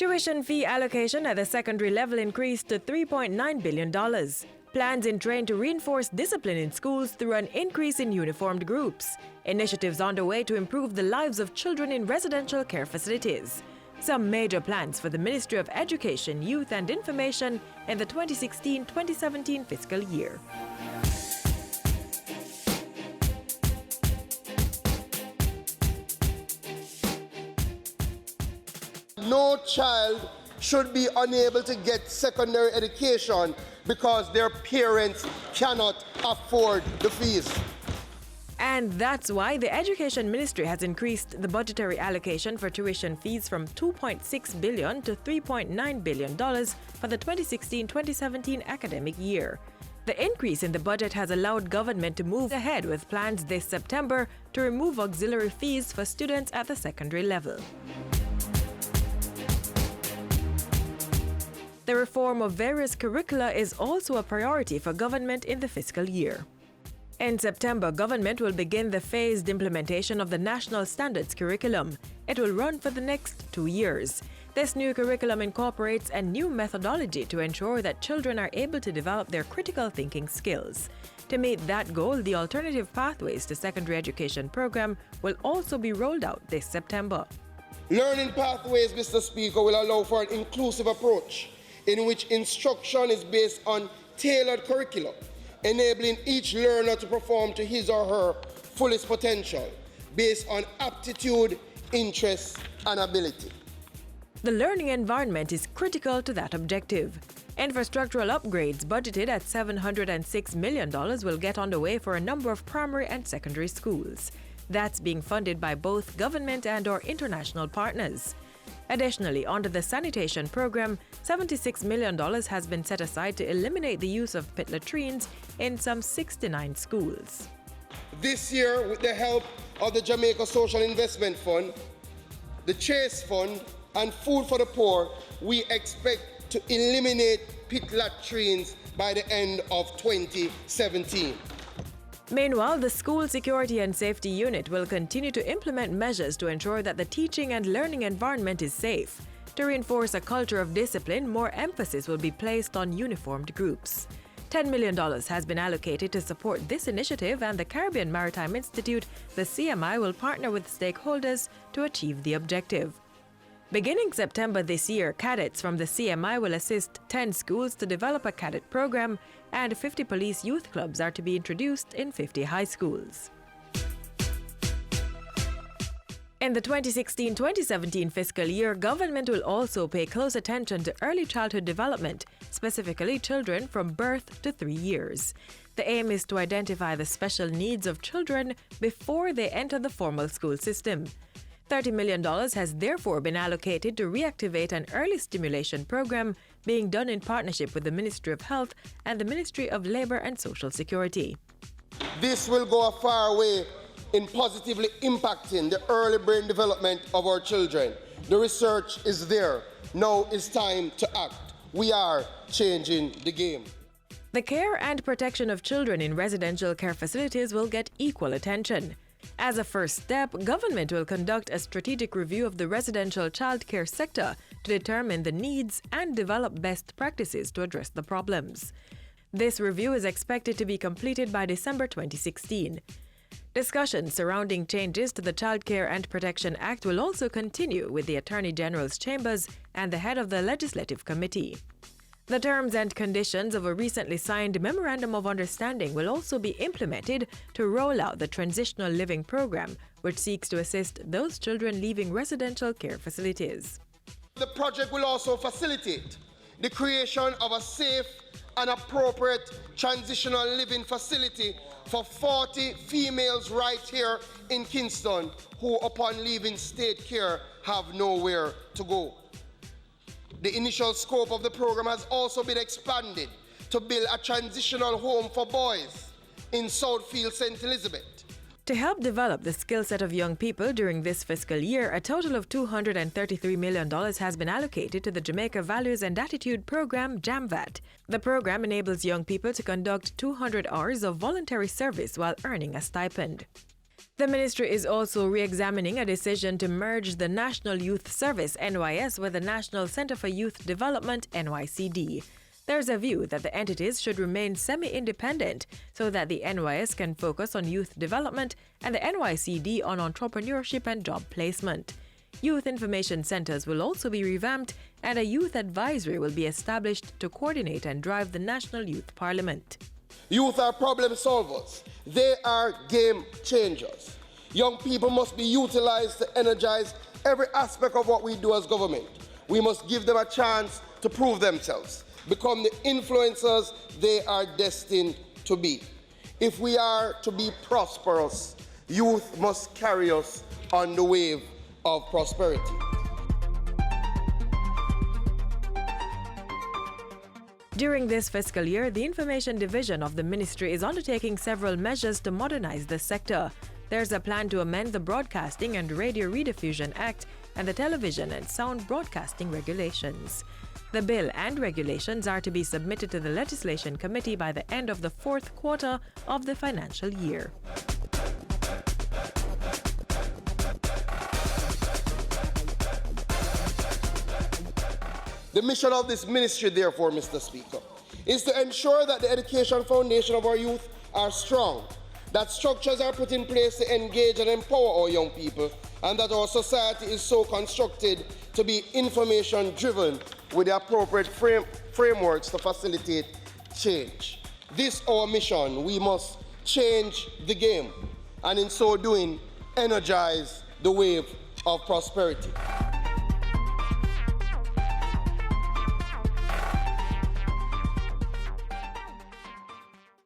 Tuition fee allocation at the secondary level increased to $3.9 billion. Plans in train to reinforce discipline in schools through an increase in uniformed groups. Initiatives underway to improve the lives of children in residential care facilities. Some major plans for the Ministry of Education, Youth and Information in the 2016-2017 fiscal year. No child should be unable to get secondary education because their parents cannot afford the fees. And that's why the Education Ministry has increased the budgetary allocation for tuition fees from $2.6 billion to $3.9 billion for the 2016-2017 academic year. The increase in the budget has allowed government to move ahead with plans this September to remove auxiliary fees for students at the secondary level. The reform of various curricula is also a priority for government in the fiscal year. In September, government will begin the phased implementation of the National Standards Curriculum. It will run for the next 2 years. This new curriculum incorporates a new methodology to ensure that children are able to develop their critical thinking skills. To meet that goal, the Alternative Pathways to Secondary Education program will also be rolled out this September. Learning pathways, Mr. Speaker, will allow for an inclusive approach in which instruction is based on tailored curriculum, enabling each learner to perform to his or her fullest potential based on aptitude, interest, and ability. The learning environment is critical to that objective. Infrastructural upgrades budgeted at $706 million will get underway for a number of primary and secondary schools. That's being funded by both government and/or international partners. Additionally, under the sanitation program, $76 million has been set aside to eliminate the use of pit latrines in some 69 schools. This year, with the help of the Jamaica Social Investment Fund, the Chase Fund, and Food for the Poor, we expect to eliminate pit latrines by the end of 2017. Meanwhile, the School Security and Safety Unit will continue to implement measures to ensure that the teaching and learning environment is safe. To reinforce a culture of discipline, more emphasis will be placed on uniformed groups. $10 million has been allocated to support this initiative, and the Caribbean Maritime Institute, the CMI, will partner with stakeholders to achieve the objective. Beginning September this year, cadets from the CMI will assist 10 schools to develop a cadet program, and 50 police youth clubs are to be introduced in 50 high schools. In the 2016-2017 fiscal year, government will also pay close attention to early childhood development, specifically children from birth to 3 years. The aim is to identify the special needs of children before they enter the formal school system. $30 million has therefore been allocated to reactivate an early stimulation program being done in partnership with the Ministry of Health and the Ministry of Labour and Social Security. This will go a far way in positively impacting the early brain development of our children. The research is there. Now it's time to act. We are changing the game. The care and protection of children in residential care facilities will get equal attention. As a first step, government will conduct a strategic review of the residential childcare sector to determine the needs and develop best practices to address the problems. This review is expected to be completed by December 2016. Discussions surrounding changes to the Child Care and Protection Act will also continue with the Attorney General's chambers and the head of the Legislative Committee. The terms and conditions of a recently signed Memorandum of Understanding will also be implemented to roll out the Transitional Living Program, which seeks to assist those children leaving residential care facilities. The project will also facilitate the creation of a safe and appropriate transitional living facility for 40 females right here in Kingston who, upon leaving state care, have nowhere to go. The initial scope of the program has also been expanded to build a transitional home for boys in Southfield, St. Elizabeth. To help develop the skill set of young people during this fiscal year, a total of $233 million has been allocated to the Jamaica Values and Attitude Program, JAMVAT. The program enables young people to conduct 200 hours of voluntary service while earning a stipend. The ministry is also re-examining a decision to merge the National Youth Service (NYS) with the National Center for Youth Development (NYCD). There's a view that the entities should remain semi-independent so that the NYS can focus on youth development and the NYCD on entrepreneurship and job placement. Youth information centers will also be revamped, and a youth advisory will be established to coordinate and drive the National Youth Parliament. Youth are problem solvers. They are game changers. Young people must be utilized to energize every aspect of what we do as government. We must give them a chance to prove themselves, become the influencers they are destined to be. If we are to be prosperous, youth must carry us on the wave of prosperity. During this fiscal year, the Information Division of the Ministry is undertaking several measures to modernize the sector. There's a plan to amend the Broadcasting and Radio Rediffusion Act and the Television and Sound Broadcasting Regulations. The bill and regulations are to be submitted to the Legislation Committee by the end of the fourth quarter of the financial year. The mission of this ministry, therefore, Mr. Speaker, is to ensure that the education foundation of our youth are strong, that structures are put in place to engage and empower our young people, and that our society is so constructed to be information-driven with the appropriate frameworks to facilitate change. This our mission. We must change the game, and in so doing, energize the wave of prosperity.